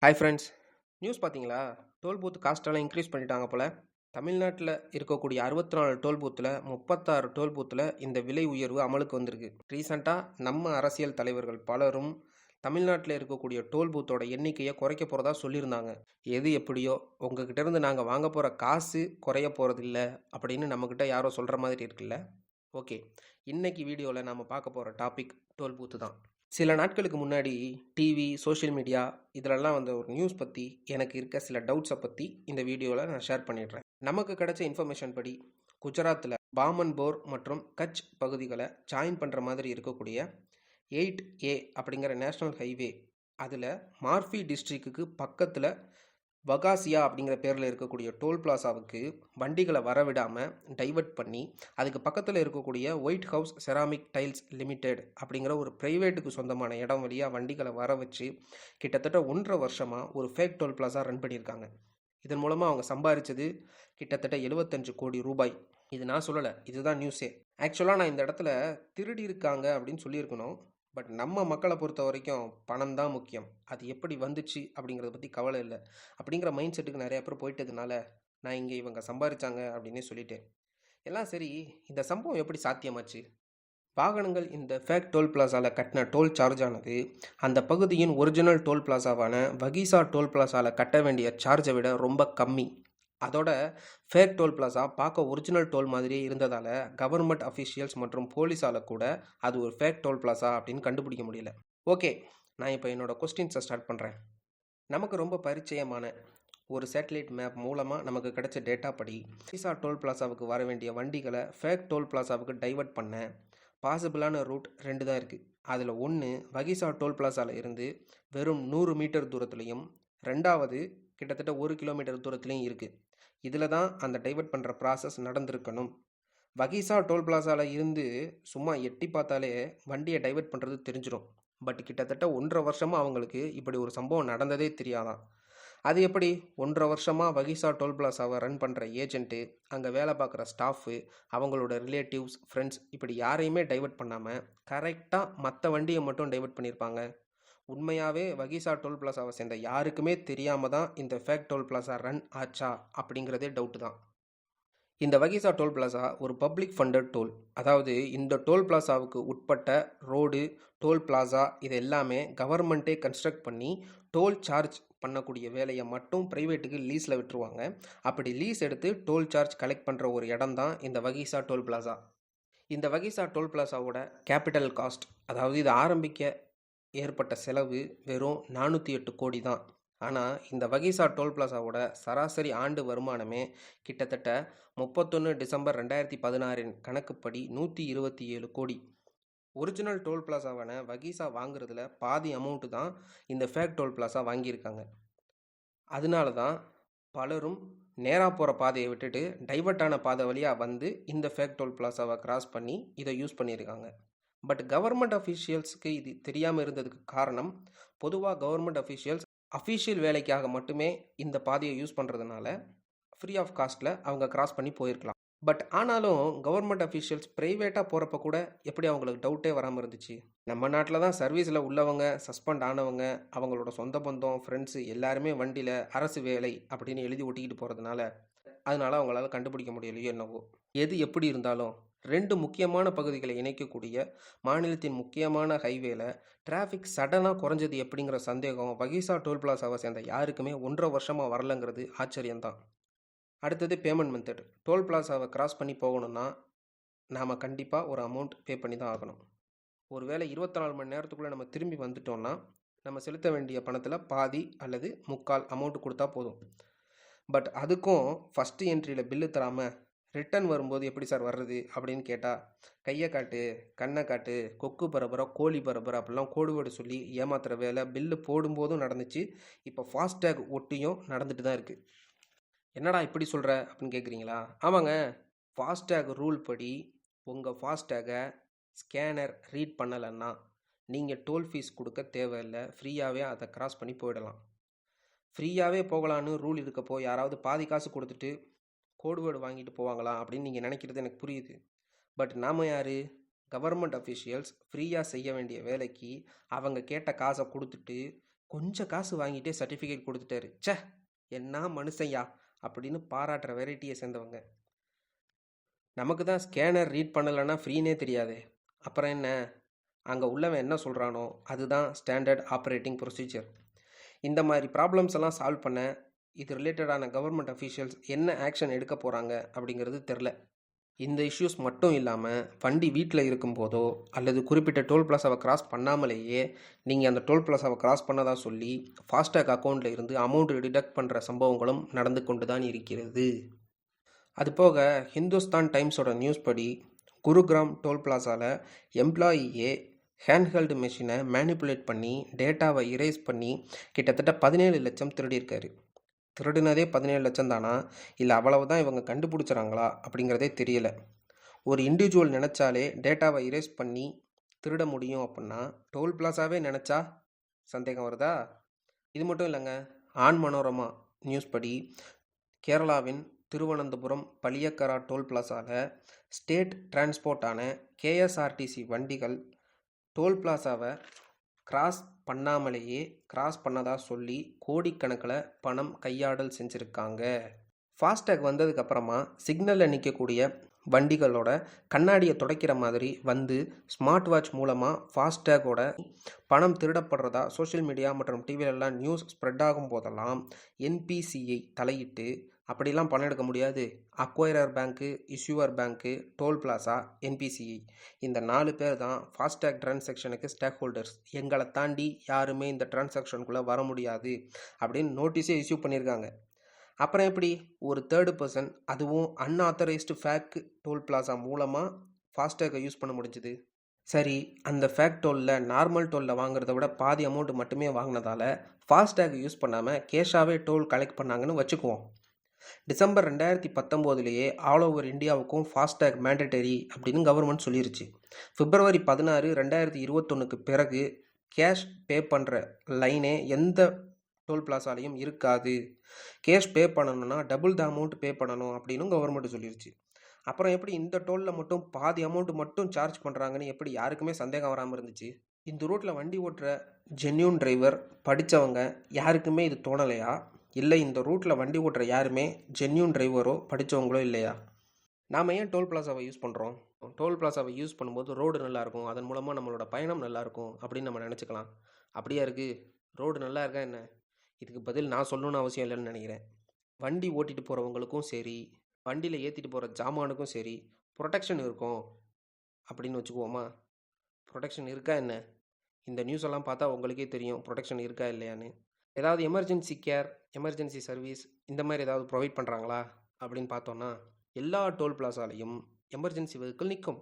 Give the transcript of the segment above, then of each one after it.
Hi friends. News பார்த்தீங்களா? Toll booth காஸ்ட்டெல்லாம் increase பண்ணிட்டாங்க போல. தமிழ்நாட்டில் இருக்கக்கூடிய 64 டோல் பூத்தில் 36 டோல் பூத்தில் இந்த விலை உயர்வு அமலுக்கு வந்திருக்கு. ரீசெண்டாக நம்ம அரசியல் தலைவர்கள் பலரும் தமிழ்நாட்டில் இருக்கக்கூடிய டோல் பூத்தோட எண்ணிக்கையை குறைக்க போகிறதா சொல்லியிருந்தாங்க. எது எப்படியோ உங்ககிட்ட இருந்து நாங்கள் வாங்க போகிற காசு குறைய போகிறதில்ல அப்படின்னு நம்மக்கிட்ட யாரோ சொல்கிற மாதிரி இருக்குல்ல. ஓகே, இன்னைக்கு வீடியோவில் நாம் பார்க்க போகிற டாபிக் டோல் பூத்து தான். சில நாட்களுக்கு முன்னாடி டிவி, சோஷியல் மீடியா இதிலெல்லாம் வந்த ஒரு நியூஸ் பற்றி எனக்கு இருக்க சில டவுட்ஸை பற்றி இந்த வீடியோவில் நான் ஷேர் பண்ணிடுறேன். நமக்கு கிடைச்ச இன்ஃபர்மேஷன் படி குஜராத்தில் பாமன்போர் மற்றும் கட்ச் பகுதிகளை ஜாயின் பண்ணுற மாதிரி இருக்கக்கூடிய 8A அப்படிங்கிற நேஷ்னல் ஹைவே அதில் மார்ஃபி டிஸ்ட்ரிக்ட்டுக்கு பக்கத்தில் வகாசியா அப்படிங்கிற பேரில் இருக்கக்கூடிய டோல் பிளாசாவுக்கு வண்டிகளை வரவிடாமல் டைவர்ட் பண்ணி அதுக்கு பக்கத்தில் இருக்கக்கூடிய white house ceramic tiles limited அப்படிங்கிற ஒரு ப்ரைவேட்டுக்கு சொந்தமான இடம் வழியாக வண்டிகளை வர வச்சு கிட்டத்தட்ட 1.5 வருஷமாக ஒரு ஃபேக் டோல் பிளாசா ரன் பண்ணியிருக்காங்க. இதன் மூலமாக அவங்க சம்பாதிச்சது கிட்டத்தட்ட 75 கோடி ரூபாய். இது நான் சொல்லலை, இதுதான் நியூஸே. ஆக்சுவலாக நான் இந்த இடத்துல திருடி இருக்காங்க அப்படின்னு சொல்லியிருக்கணும். பட் நம்ம மக்களை பொறுத்த வரைக்கும் பணம் தான் முக்கியம். அது எப்படி வந்துச்சு அப்படிங்கிறத பற்றி கவலை இல்லை அப்படிங்கிற மைண்ட் செட்டுக்கு நிறைய பேர் போயிட்டதுனால நான் இங்கே இவங்க சம்பாதிச்சாங்க அப்படின்னே சொல்லிட்டேன். எல்லாம் சரி, இந்த சம்பவம் எப்படி சாத்தியமாச்சு? வாகனங்கள் இந்த ஃபேக் டோல் பிளாசாவில் கட்டின டோல் சார்ஜ் ஆனது அந்த பகுதியின் ஒரிஜினல் டோல் பிளாசாவான வகீசா டோல் பிளாசாவில் கட்ட வேண்டிய சார்ஜை விட ரொம்ப கம்மி. அதோட ஃபேக் டோல் பிளாசா பார்க்க ஒரிஜினல் டோல் மாதிரியே இருந்ததால் கவர்மெண்ட் அஃபிஷியல்ஸ் மற்றும் போலீஸால் கூட அது ஒரு ஃபேக் டோல் பிளாசா அப்படின்னு கண்டுபிடிக்க முடியல. ஓகே, நான் இப்போ என்னோட கொஸ்டின்ஸை ஸ்டார்ட் பண்ணுறேன். நமக்கு ரொம்ப பரிச்சயமான ஒரு சேட்டலைட் மேப் மூலமாக நமக்கு கிடைச்ச டேட்டா படி வகீசா டோல் பிளாசாவுக்கு வர வேண்டிய வண்டிகளை ஃபேக் டோல் பிளாசாவுக்கு டைவர்ட் பண்ண பாசிபிளான ரூட் 2 தான் இருக்குது. அதில் ஒன்று வகீசா டோல் பிளாசாவில் இருந்து வெறும் 100 மீட்டர் தூரத்துலையும், ரெண்டாவது கிட்டத்தட்ட 1 கிலோமீட்டர் தூரத்துலையும் இருக்குது. இதில் தான் அந்த டைவர்ட் பண்ணுற ப்ராசஸ் நடந்திருக்கணும். வகீசா டோல் பிளாசாவில் இருந்து சும்மா எட்டி பார்த்தாலே வண்டியை டைவர்ட் பண்ணுறது தெரிஞ்சிடும். பட் கிட்டத்தட்ட 1.5 வருஷமாக அவங்களுக்கு இப்படி ஒரு சம்பவம் நடந்ததே தெரியாதான். அது எப்படி 1.5 வருஷமாக வகீசா டோல் பிளாசாவை ரன் பண்ணுற ஏஜென்ட்டு, அங்கே வேலை பார்க்குற ஸ்டாஃபு, அவங்களோட ரிலேட்டிவ்ஸ், ஃப்ரெண்ட்ஸ் இப்படி யாரையுமே டைவர்ட் பண்ணாமல் கரெக்டாக மற்ற வண்டியை மட்டும் டைவர்ட் பண்ணியிருப்பாங்க? உண்மையாகவே வகீசா டோல் பிளாசாவை சேர்ந்த யாருக்குமே தெரியாமல் தான் இந்த ஃபேக் டோல் பிளாசா ரன் ஆச்சா அப்படிங்கிறதே டவுட்டு தான். இந்த வகீசா டோல் பிளாசா ஒரு பப்ளிக் ஃபண்டட் டோல். அதாவது இந்த டோல் பிளாசாவுக்கு உட்பட்ட ரோடு, டோல் பிளாசா இது எல்லாமே கவர்மெண்ட்டே கன்ஸ்ட்ரக்ட் பண்ணி டோல் சார்ஜ் பண்ணக்கூடிய வேலையை மட்டும் ப்ரைவேட்டுக்கு லீஸில் விட்டுருவாங்க. அப்படி லீஸ் எடுத்து டோல் சார்ஜ் கலெக்ட் பண்ணுற ஒரு இடம் தான் இந்த வகீசா டோல் பிளாசா. இந்த வகீசா டோல் பிளாசாவோட கேபிட்டல் காஸ்ட், அதாவது இது ஆரம்பிக்க ஏற்பட்ட செலவு வெறும் 408 கோடி தான். ஆனால் இந்த வகீசா டோல் பிளாசாவோட சராசரி ஆண்டு வருமானமே கிட்டத்தட்ட 31 டிசம்பர் 2016 கணக்குப்படி 127 கோடி. ஒரிஜினல் டோல் பிளாசாவான வகீசா வாங்குறதுல பாதி அமௌண்ட்டு தான் இந்த ஃபேக் டோல் பிளாசா வாங்கியிருக்காங்க. அதனால தான் பலரும் நேராக போகிற பாதையை விட்டுட்டு டைவர்ட்டான பாதை வழியாக வந்து இந்த ஃபேக் டோல் பிளாசாவை கிராஸ் பண்ணி இதை யூஸ் பண்ணியிருக்காங்க. பட் கவர்மெண்ட் அஃபிஷியல்ஸுக்கு இது தெரியாமல் இருந்ததுக்கு காரணம், பொதுவாக கவர்மெண்ட் அஃபிஷியல்ஸ் அஃபிஷியல் வேலைக்காக மட்டுமே இந்த பாதையை யூஸ் பண்ணுறதுனால ஃப்ரீ ஆஃப் காஸ்ட்டில் அவங்க கிராஸ் பண்ணி போயிருக்கலாம். பட் ஆனாலும் கவர்மெண்ட் அஃபிஷியல்ஸ் ப்ரைவேட்டாக போகிறப்ப கூட எப்படி அவங்களுக்கு டவுட்டே வராமல் இருந்துச்சு? நம்ம நாட்டில் தான் சர்வீஸில் உள்ளவங்க, சஸ்பெண்ட் ஆனவங்க, அவங்களோட சொந்த பந்தம், ஃப்ரெண்ட்ஸு எல்லாருமே வண்டியில் அரசு வேலை அப்படின்னு எழுதி ஒட்டிக்கிட்டு போகிறதுனால அதனால் அவங்களால கண்டுபிடிக்க முடியலையோ என்னவோ. எது எப்படி இருந்தாலும் 2 முக்கியமான பகுதிகளை இணைக்கக்கூடிய மாநிலத்தின் முக்கியமான ஹைவேல டிராஃபிக் சடனாக குறைஞ்சது எப்படிங்கிற சந்தேகம் வகீசா டோல் பிளாசாவை சேர்ந்த யாருக்குமே 1.5 வருஷமாக வரலங்கிறது ஆச்சரியம்தான். அடுத்தது பேமெண்ட் மெத்தட். டோல் பிளாசாவை கிராஸ் பண்ணி போகணும்னா நாம் கண்டிப்பாக ஒரு அமௌண்ட் பே பண்ணி தான் ஆகணும். ஒருவேளை 24 மணி நேரத்துக்குள்ளே நம்ம திரும்பி வந்துட்டோம்னா நம்ம செலுத்த வேண்டிய பணத்தில் பாதி அல்லது முக்கால் அமௌண்ட் கொடுத்தா போதும். பட் அதுக்கும் ஃபஸ்ட்டு என்ட்ரியில் பில்லு தராமல் ரிட்டன் வரும்போது எப்படி சார் வர்றது அப்படின்னு கேட்டால் கையை காட்டு, கண்ணை காட்டு, கொக்கு பரபரா, கோழி பரபரா அப்படிலாம் கோடு சொல்லி ஏமாத்துகிற வேலை பில்லு போடும்போதும் நடந்துச்சு. இப்போ ஃபாஸ்டேக் ஒட்டியும் நடந்துட்டு தான் இருக்குது. என்னடா இப்படி சொல்கிற அப்படின்னு கேட்குறீங்களா? ஆமாங்க, ஃபாஸ்டேக் ரூல் படி உங்கள் ஃபாஸ்டேகை ஸ்கேனர் ரீட் பண்ணலைன்னா நீங்கள் டோல் ஃபீஸ் கொடுக்க தேவையில்லை, ஃப்ரீயாகவே அதை கிராஸ் பண்ணி போயிடலாம். ஃப்ரீயாகவே போகலான்னு ரூல் இருக்கப்போ யாராவது பாதி காசு கொடுத்துட்டு கோடு வாங்கிட்டு போவாங்களா அப்படின்னு நீங்கள் நினைக்கிறது எனக்கு புரியுது. பட் நாம் யார்? கவர்மெண்ட் அஃபிஷியல்ஸ் ஃப்ரீயாக செய்ய வேண்டிய வேலைக்கு அவங்க கேட்ட காசை கொடுத்துட்டு கொஞ்சம் காசு வாங்கிட்டே சர்டிஃபிகேட் கொடுத்துட்டாரு. ச்சே, என்ன மனுஷன்யா அப்படின்னு பாராட்டுற வெரைட்டியை சேர்ந்தவங்க. நமக்கு தான் ஸ்கேனர் ரீட் பண்ணலைன்னா ஃப்ரீனே தெரியாதே. அப்புறம் என்ன, அங்கே உள்ளவன் என்ன சொல்கிறானோ அதுதான் ஸ்டாண்டர்ட் ஆப்ரேட்டிங் ப்ரொசீஜர். இந்த மாதிரி ப்ராப்ளம்ஸ் எல்லாம் சால்வ் பண்ண இது ரிலேட்டடான கவர்மெண்ட் அஃபீஷியல்ஸ் என்ன ஆக்ஷன் எடுக்க போகிறாங்க அப்படிங்கிறது தெரில. இந்த இஷ்யூஸ் மட்டும் இல்லாமல் வண்டி வீட்டில் இருக்கும்போதோ அல்லது குறிப்பிட்ட டோல் பிளாஸாவை கிராஸ் பண்ணாமலேயே நீங்கள் அந்த டோல் பிளாஸாவை கிராஸ் பண்ணதாக சொல்லி ஃபாஸ்டேக் அக்கௌண்ட்டில் இருந்து அமௌண்ட் டிடக்ட் பண்ணுற சம்பவங்களும் நடந்து கொண்டு தான் இருக்கிறது. அதுபோக ஹிந்துஸ்தான் டைம்ஸோட நியூஸ் படி குருகிராம் டோல் பிளாஸாவில் எம்ப்ளாயியே ஹேண்ட்ஹெல்டு மெஷினை மேனிப்புலேட் பண்ணி டேட்டாவை இரேஸ் பண்ணி கிட்டத்தட்ட 17 லட்சம் திருடியிருக்காரு. திருடினதே 17 லட்சம் தானா, இல்லை அவ்வளவுதான் இவங்க கண்டுபிடிச்சாங்களா அப்படிங்கிறதே தெரியல. ஒரு இண்டிவிஜுவல் நினச்சாலே டேட்டாவை இரேஸ் பண்ணி திருட முடியும் அப்படின்னா டோல் பிளாஸாவே நினச்சா சந்தேகம் வருதா? இது மட்டும் இல்லைங்க, ஆன் மனோரமா நியூஸ் படி கேரளாவின் திருவனந்தபுரம் பலியக்கரா டோல் பிளாஸாவில் ஸ்டேட் டிரான்ஸ்போர்ட்டான கேஎஸ்ஆர்டிசி வண்டிகள் டோல் பிளாஸாவை கிராஸ் பண்ணாமலேயே கிராஸ் பண்ணதாக சொல்லி கோடிக்கணக்கில் பணம் கையாடல் செஞ்சுருக்காங்க. ஃபாஸ்டேக் வந்ததுக்கப்புறமா சிக்னலில் நிற்கக்கூடிய வண்டிகளோட கண்ணாடியை துடைக்கிற மாதிரி வந்து ஸ்மார்ட் வாட்ச் மூலமாக ஃபாஸ்டேக்கோட பணம் திருடப்படுறதா சோஷியல் மீடியா மற்றும் டிவிலெல்லாம் நியூஸ் ஸ்ப்ரெட் ஆகும் போதெல்லாம் என்பிசிஐ தலையிட்டு அப்படிலாம் பணம் எடுக்க முடியாது, அக்வைரர் பேங்க்கு, இஷ்யூவர் பேங்க்கு, டோல் பிளாஸா, என்பிசிஐ இந்த 4 பேர் தான் ஃபாஸ்டேக் டிரான்சாக்ஷனுக்கு ஸ்டேக் ஹோல்டர்ஸ். எங்களை தாண்டி யாருமே இந்த டிரான்சாக்ஷனுக்குள்ளே வர முடியாது அப்படின்னு நோட்டீஸே இஷ்யூ பண்ணியிருக்காங்க. அப்புறம் எப்படி ஒரு தேர்டு பர்சன், அதுவும் அன்ஆத்தரைஸ்டு ஃபேக் டோல் பிளாஸா மூலமாக ஃபாஸ்டேக்கை யூஸ் பண்ண முடிஞ்சுது? சரி, அந்த ஃபேக் டோலில் நார்மல் டோலில் வாங்குறத விட பாதி அமௌண்ட் மட்டுமே வாங்கினதால ஃபாஸ்டேக் யூஸ் பண்ணாமல் கேஷாகவே டோல் கலெக்ட் பண்ணாங்கன்னு வச்சுக்குவோம். டிசம்பர் 2019 ஆல் ஓவர் இந்தியாவுக்கும் ஃபாஸ்டேக் மேண்டட்டரி அப்படின்னு கவர்மெண்ட் சொல்லிருச்சு. பிப்ரவரி 16, 2021 பிறகு கேஷ் பே பண்ணுற லைனே எந்த டோல் பிளாஸாலையும் இருக்காது. கேஷ் பே பண்ணணும்னா டபுள் த அமௌண்ட் பே பண்ணணும் அப்படின்னு கவர்மெண்ட் சொல்லிருச்சு. அப்புறம் எப்படி இந்த டோலில் மட்டும் பாதி அமௌண்ட் மட்டும் சார்ஜ் பண்ணுறாங்கன்னு எப்படி யாருக்குமே சந்தேகம் வராமல் இருந்துச்சு? இந்த ரூட்டில் வண்டி ஓட்டுற ஜென்யூன் டிரைவர் படித்தவங்க யாருக்குமே இது தோணலையா? இல்லை இந்த ரூட்டில் வண்டி ஓட்டுற யாருமே ஜென்யூன் டிரைவரோ படித்தவங்களோ இல்லையா? நாம் ஏன் டோல் பிளாஸாவை யூஸ் பண்ணுறோம்? டோல் பிளாஸாவை யூஸ் பண்ணும்போது ரோடு நல்லாயிருக்கும், அதன் மூலமாக நம்மளோட பயணம் நல்லாயிருக்கும் அப்படின்னு நம்ம நினச்சிக்கலாம். அப்படியா இருக்குது? ரோடு நல்லா இருக்கா என்ன? இதுக்கு பதில் நான் சொல்லணும்னு அவசியம் இல்லைன்னு நினைக்கிறேன். வண்டி ஓட்டிகிட்டு போகிறவங்களுக்கும் சரி, வண்டியில் ஏற்றிட்டு போகிற ஜாமானுக்கும் சரி ப்ரொடெக்ஷன் இருக்கும் அப்படின்னு வச்சுக்குவோமா? ப்ரொடெக்ஷன் இருக்கா என்ன? இந்த நியூஸ் எல்லாம் பார்த்தா உங்களுக்கே தெரியும் ப்ரொடெக்ஷன் இருக்கா இல்லையான்னு. ஏதாவது எமர்ஜென்சி கேர், எமர்ஜென்சி சர்வீஸ் இந்த மாதிரி ஏதாவது ப்ரொவைட் பண்ணுறாங்களா அப்படின்னு பார்த்தோன்னா எல்லா டோல் பிளாஸாலையும் எமர்ஜென்சி வெஹிக்கிள் நிற்கும்.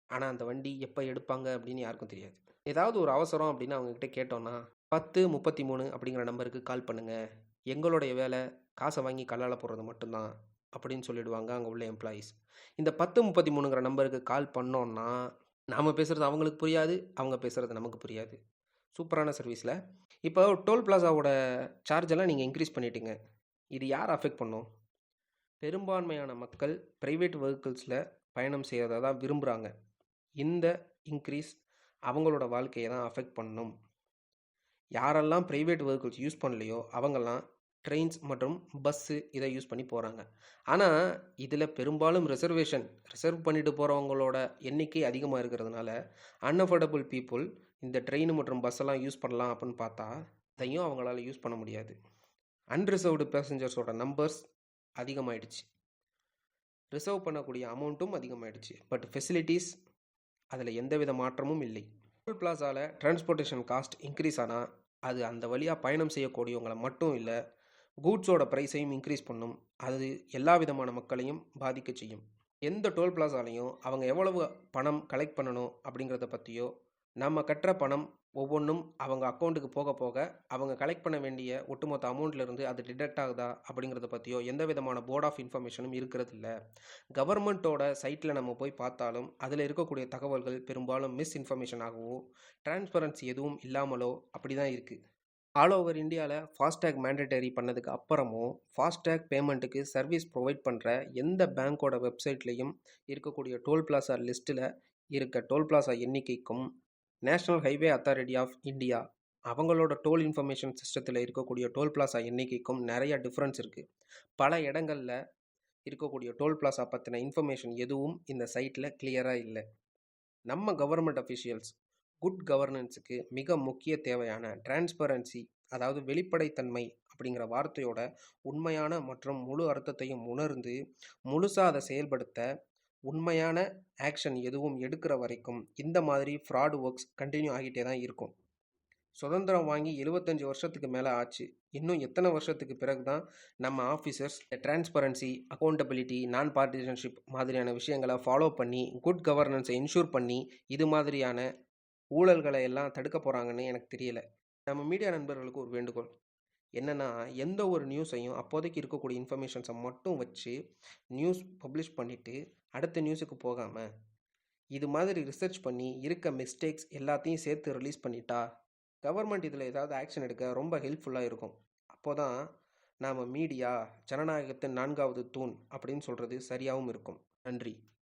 ஆனால் அந்த வண்டி எப்போ எடுப்பாங்க அப்படின்னு யாருக்கும் தெரியாது. ஏதாவது ஒரு அவசரம் அப்படின்னு அவங்கக்கிட்ட கேட்டோன்னா 1033 அப்படிங்கிற நம்பருக்கு கால் பண்ணுங்கள், எங்களுடைய வேலை காசை வாங்கி கல்லால் போடுறது மட்டும்தான் அப்படின்னு சொல்லிடுவாங்க அங்கே உள்ள எம்ப்ளாயீஸ். இந்த 1033ங்கிற நம்பருக்கு கால் பண்ணோன்னா நாம் பேசுகிறது அவங்களுக்கு புரியாது, அவங்க பேசுகிறது நமக்கு புரியாது. சூப்பரான சர்வீஸில். இப்போ டோல் பிளாஸாவோட சார்ஜெல்லாம் நீங்கள் இன்க்ரீஸ் பண்ணிட்டீங்க. இது யார் அஃபெக்ட் பண்ணும்? பெரும்பான்மையான மக்கள் ப்ரைவேட் வெஹிக்கிள்ஸில் பயணம் செய்கிறத தான் விரும்புகிறாங்க. இந்த இன்க்ரீஸ் அவங்களோட வாழ்க்கையை தான் அஃபெக்ட் பண்ணும். யாரெல்லாம் ப்ரைவேட் வெஹிக்கிள்ஸ் யூஸ் பண்ணலையோ அவங்கெல்லாம் ட்ரெயின்ஸ் மற்றும் பஸ்ஸு இதை யூஸ் பண்ணி போகிறாங்க. ஆனால் இதில் பெரும்பாலும் ரிசர்வ் பண்ணிட்டு போகிறவங்களோட எண்ணிக்கை அதிகமாக இருக்கிறதுனால அன்அஃபோர்டபுள் பீப்புள் இந்த ட்ரெயின் மற்றும் பஸ்ஸெல்லாம் யூஸ் பண்ணலாம் அப்படின்னு பார்த்தா அதையும் அவங்களால யூஸ் பண்ண முடியாது. அன்ரிசர்வ்டு பேசஞ்சர்ஸோட நம்பர்ஸ் அதிகமாகிடுச்சு, ரிசர்வ் பண்ணக்கூடிய அமௌண்ட்டும் அதிகமாகிடுச்சு. பட் ஃபெசிலிட்டிஸ் அதில் எந்தவித மாற்றமும் இல்லை. டோல் பிளாஸாவில் டிரான்ஸ்போர்ட்டேஷன் காஸ்ட் இன்க்ரீஸ் ஆனால் அது அந்த வழியாக பயணம் செய்யக்கூடியவங்களை மட்டும் இல்லை, கூட்ஸோட ப்ரைஸையும் இன்க்ரீஸ் பண்ணும். அது எல்லா விதமான மக்களையும் பாதிக்க செய்யும். எந்த டோல் பிளாஸாலையும் அவங்க எவ்வளவு பணம் கலெக்ட் பண்ணணும் அப்படிங்கிறத பற்றியோ, நம்ம கட்டுற பணம் ஒவ்வொன்றும் அவங்க அக்கௌண்ட்டுக்கு போக போக அவங்க கலெக்ட் பண்ண வேண்டிய ஒட்டுமொத்த அமௌண்ட்லேருந்து அது டிடக்ட் ஆகுதா அப்படிங்கிறத பற்றியோ எந்த விதமான போர்ட் ஆஃப் இன்ஃபர்மேஷனும் இருக்கிறது இல்லை. கவர்மெண்ட்டோட சைட்டில் நம்ம போய் பார்த்தாலும் அதில் இருக்கக்கூடிய தகவல்கள் பெரும்பாலும் மிஸ்இன்ஃபர்மேஷனாகவோ டிரான்ஸ்பரன்சி எதுவும் இல்லாமலோ அப்படி தான் இருக்குது. ஆல் ஓவர் இந்தியாவில் ஃபாஸ்டேக் மேண்டட்டரி பண்ணதுக்கு அப்புறமும் ஃபாஸ்டேக் பேமெண்ட்டுக்கு சர்வீஸ் ப்ரொவைட் பண்ணுற எந்த பேங்க்கோட வெப்சைட்லேயும் இருக்கக்கூடிய டோல் பிளாஸா லிஸ்ட்டில் இருக்க டோல் பிளாஸா எண்ணிக்கைக்கும் national highway authority of India அவங்களோட டோல் இன்ஃபர்மேஷன் சிஸ்டத்தில் இருக்கக்கூடிய டோல் பிளாசா எண்ணிக்கைக்கும் நிறைய டிஃப்ரென்ஸ் இருக்குது. பல இடங்களில் இருக்கக்கூடிய டோல் பிளாசா பற்றின இன்ஃபர்மேஷன் எதுவும் இந்த சைட்டில் கிளியராக இல்லை. நம்ம கவர்மெண்ட் அஃபிஷியல்ஸ் குட் கவர்னன்ஸுக்கு மிக முக்கிய தேவையான டிரான்ஸ்பரன்சி, அதாவது வெளிப்படைத்தன்மை அப்படிங்கிற வார்த்தையோட உண்மையான மற்றும் முழு அர்த்தத்தையும் உணர்ந்து முழுசாக அதை செயல்படுத்த உண்மையான ஆக்ஷன் எதுவும் எடுக்கிற வரைக்கும் இந்த மாதிரி ஃப்ராட் ஒர்க்ஸ் கண்டினியூ ஆகிட்டே தான் இருக்கும். சுதந்திரம் வாங்கி 75 வருஷத்துக்கு மேலே ஆச்சு. இன்னும் எத்தனை வருஷத்துக்கு பிறகு தான் நம்ம ஆஃபீஸர்ஸ் டிரான்ஸ்பரன்சி, அக்கௌண்டபிலிட்டி, நான் பார்ட்டிசன்ஷிப் மாதிரியான விஷயங்களை ஃபாலோ பண்ணி குட் கவர்னன்ஸை இன்ஷூர் பண்ணி இது மாதிரியான ஊழல்களை எல்லாம் தடுக்க போகிறாங்கன்னு எனக்கு தெரியல. நம்ம மீடியா நண்பர்களுக்கு ஒரு வேண்டுகோள் என்னென்னா, எந்த ஒரு நியூஸையும் அப்போதைக்கு இருக்கக்கூடிய இன்ஃபர்மேஷன்ஸை மட்டும் வச்சு நியூஸ் பப்ளிஷ் பண்ணிவிட்டு அடுத்த நியூஸுக்கு போகாமல் இது மாதிரி ரிசர்ச் பண்ணி இருக்க மிஸ்டேக்ஸ் எல்லாத்தையும் சேர்த்து ரிலீஸ் பண்ணிட்டா கவர்மெண்ட் இதில் ஏதாவது ஆக்ஷன் எடுக்க ரொம்ப ஹெல்ப்ஃபுல்லாக இருக்கும். அப்போ தான் நாம் மீடியா ஜனநாயகத்தின் 4வது தூண் அப்படின்னு சொல்கிறது சரியாகவும் இருக்கும். நன்றி.